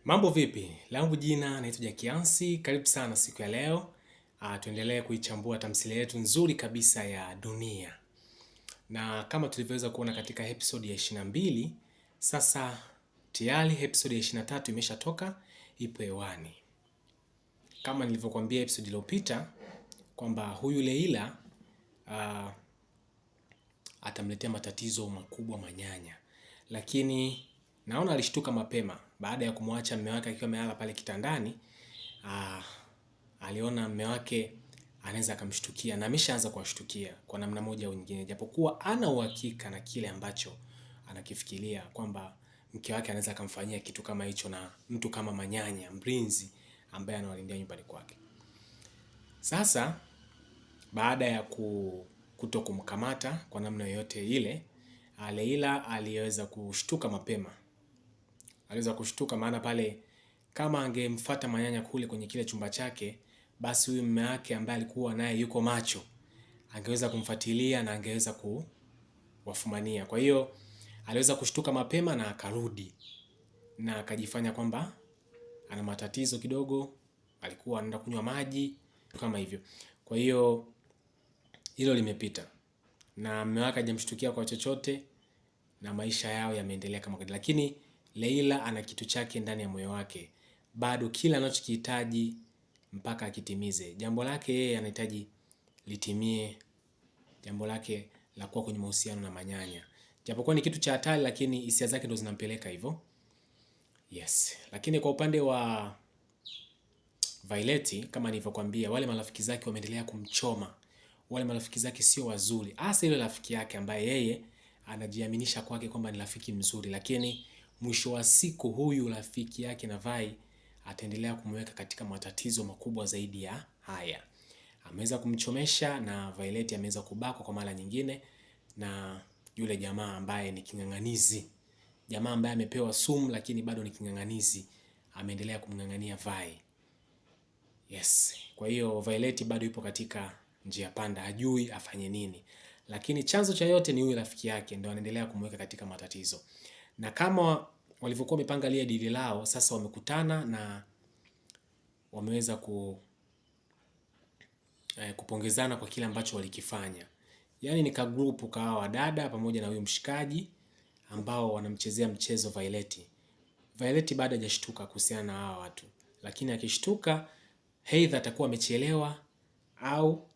Mambo vipi? Langu jina naitwa Jakiansi. Karibu sana siku ya leo. Tuendelee kuichambua tamthilia yetu nzuri kabisa ya Dunia. Na kama tulivyoweza kuona katika episode ya 22, sasa tayari episode ya 23 imeshatoka, ipo hewani. Kama nilivyokuambia episode iliyopita kwamba huyu Leila atamletea matatizo makubwa Manyanya. Lakini naona alishtuka mapema baada ya kumwacha mume wake akiwa amelala pale kitandani. Aliona mume wake anaweza akamshtukia na ameshaanza kuwashtukia kwa namna moja au nyingine, japokuwa ana uhakika na kile ambacho anakifikiria kwamba mke wake anaweza akamfanyia kitu kama hicho na mtu kama Manyanya, mlinzi ambaye anawalindia nyumbani kwake. Sasa baada ya kuto kumkamata kwa namna yoyote ile, Leila aliweza kushtuka mapema. Aliweza kushtuka maana pale kama angemfuata Manyanya kule kwenye kile chumba chake, basi huyu mume wake ambaye alikuwa naye yuko macho angeweza kumfuatilia na angeweza kuwafumania. Kwa hiyo aliweza kushtuka mapema na akarudi na akajifanya kwamba ana matatizo kidogo, alikuwa anaenda kunywa maji kama hivyo. Kwa hiyo hilo limepita na mume wake hajamshtukia kwa chochote na maisha yao yameendelea kama kawaida. Lakini Leila ana kitu chake ndani ya moyo wake, bado kila anachokihitaji mpaka akitimize. Jambo lake yeye anahitaji litimie, jambo lake la kuwa kwenye mahusiano na Manyanya. Japokuwa ni kitu cha hatari, lakini hisia zake ndo zinampeleka hivyo. Yes. Lakini kwa upande wa Violet, kama nilivyokuambia, wale marafiki zake wameendelea kumchoma. Wale marafiki zake sio wazuri. Hasa ile rafiki yake ambaye yeye anajiaminisha kwake kwamba ni rafiki mzuri, lakini mwisho wa siku huyu rafiki yake na Vai ataendelea kumweka katika matatizo makubwa zaidi ya haya. Ameweza kumchomesha na Violet ameweza kubakwa kwa mara nyingine na yule jamaa ambaye ni king'ang'anizi. Jamaa ambaye amepewa sumu lakini bado ni king'ang'anizi. Ameendelea kumng'ang'ania Vai. Yes. Kwa hiyo Violet bado yupo katika njia panda, hajui afanye nini. Lakini chanzo cha yote ni huyu rafiki yake ndio anaendelea kumweka katika matatizo. Na kama walivyokuwa wamepanga lile dili lao, sasa wamekutana na wameweza kupongezana kwa kile ambacho walikifanya. Yaani ni ka group ka wadada pamoja na huyu mshikaji ambao wanamchezea mchezo Violet. Violet bado hajashtuka kuhusiana na hawa watu. Lakini akishtuka, either atakuwa amechelewa au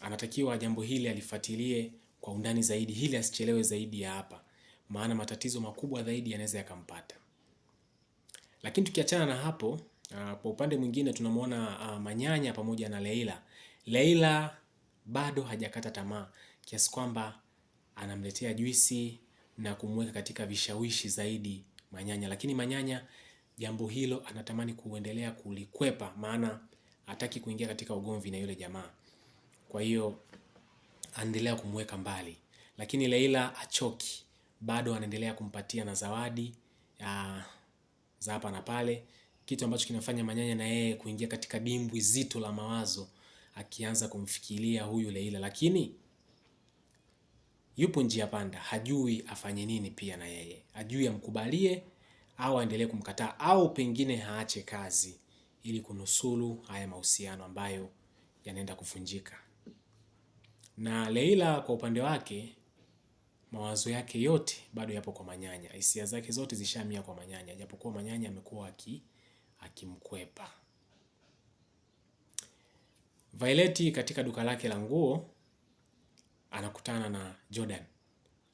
anatakiwa jambo hili alifuatilie kwa undani zaidi ili asichelewe zaidi ya hapa. Maana matatizo makubwa zaidi yanaweza yakampata. Lakini tukiachana na hapo, kwa upande mwingine tunamwona Manyanya pamoja na Leila. Leila bado hajakata tamaa kiasi kwamba anamletea juisi na kumweka katika vishawishi zaidi Manyanya. Lakini Manyanya jambo hilo anatamani kuendelea kulikwepa, maana hataki kuingia katika ugomvi na yule jamaa. Kwa hiyo anaendelea kumweka mbali. Lakini Leila achoki, bado anaendelea kumpatia na zawadi za hapa na pale, kitu ambacho kinafanya Manyanya na yeye kuingia katika dimbwi zito la mawazo, akianza kumfikiria huyu Leila. Lakini yupo njia panda, hajui afanye nini pia na yeye. Hajui amkubalie au aendelee kumkataa au pengine haache kazi ili kunusuru haya mahusiano ambayo yanaenda kuvunjika. Na Leila kwa upande wake mawazo yake yote bado yapo kwa Manyanya. Hisia zake zote zishamia kwa Manyanya, japokuwa Manyanya amekuwa akimkwepa. Violet katika duka lake la nguo anakutana na Jordan.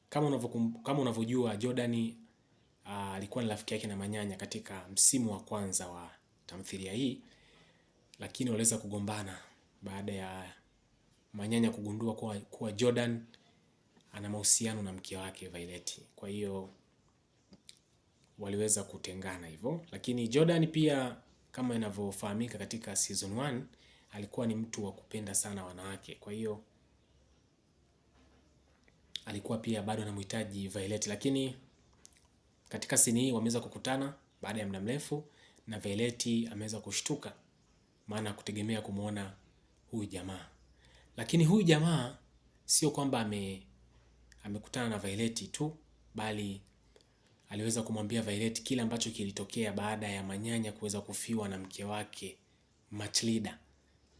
Kama unavyojua Jordan alikuwa ni rafiki yake na Manyanya katika msimu wa kwanza wa tamthilia hii, lakini waliweza kugombana baada ya Manyanya kugundua kuwa Jordan ana mahusiano na mke wake Violet. Kwa hiyo waliweza kutengana hivyo. Lakini Jordan pia kama inavyofahamika katika season 1 alikuwa ni mtu wa kupenda sana wanawake. Kwa hiyo alikuwa pia bado anamhitaji Violet. Lakini katika scene hii wameweza kukutana baada ya muda mrefu na Violet ameweza kushtuka, maana kutegemea kumuona huyu jamaa. Lakini huyu jamaa sio kwamba amekutana na Violet tu, bali aliweza kumwambia Violet kile ambacho kilitokea baada ya manyanya kuweza kufiwa na mke wake Matilda.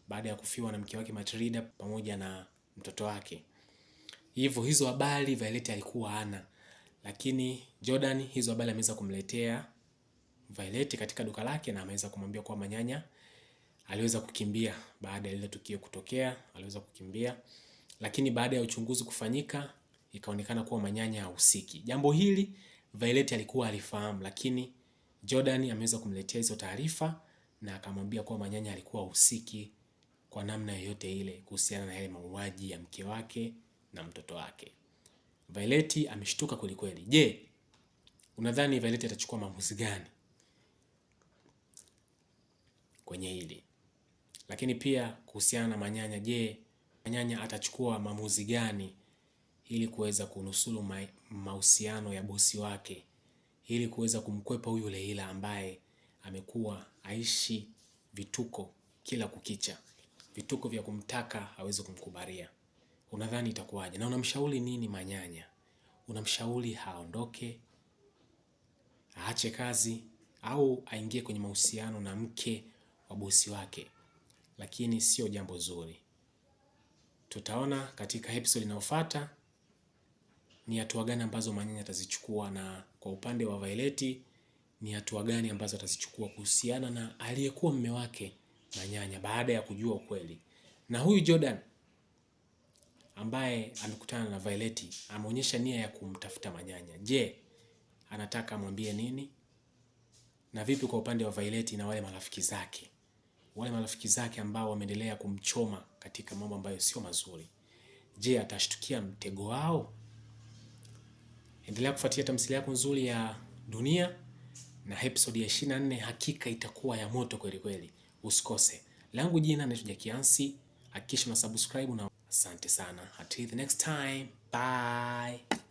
Baada ya kufiwa na mke wake Matilda pamoja na mtoto wake. Hivyo hizo habari Violet alikuwa hana. Lakini Jordan hizo habari ameweza kumletea Violet katika duka lake na ameweza kumwambia kwa manyanya aliweza kukimbia baada ya ile tukio kutokea, aliweza kukimbia. Lakini baada ya uchunguzi kufanyika ikaonekana kuwa manyanya hahusiki. Jambo hili Violet alikuwa alifahamu, lakini Jordan ameweza kumletea hizo taarifa na akamwambia kuwa manyanya alikuwa hahusiki kwa namna yoyote ile kuhusiana na yale mauaji ya mke wake na mtoto wake. Violet ameshtuka kweli kweli. Je, unadhani Violet atachukua maamuzi gani kwenye hili? Lakini pia kuhusiana na manyanya, je, manyanya atachukua maamuzi gani ili kuweza kunusuru mahusiano ya bosi wake, ili kuweza kumkwepa huyu Leila ambaye amekuwa aishi vituko kila kukicha, vituko vya kumtaka aweze kumkubalia. Unadhani itakuwaje? Na unamshauri nini manyanya? Unamshauri haondoke, aache kazi, au aingie kwenye mahusiano na mke wa bosi wake? Lakini sio jambo zuri. Tutaona katika episode inayofuata ni hatua gani ambazo manyanya atazichukua, na kwa upande wa Violet ni hatua gani ambazo atazichukua kuhusiana na aliyekuwa mume wake manyanya baada ya kujua ukweli. Na huyu Jordan ambaye amekutana na Violet ameonyesha nia ya kumtafuta manyanya. Je, anataka amwambie nini? Na vipi kwa upande wa Violet na wale marafiki zake? Wale marafiki zake ambao wameendelea kumchoma katika mambo ambayo sio mazuri. Je, atashtukia mtego wao? Endelea kufuatilia tamthilia yako nzuri ya Dunia, na episode ya 24 hakika itakuwa ya moto kweli kweli. Usikose. Langu jina ni Jakiansi. Hakikisha una subscribe na asante sana. Until the next time. Bye.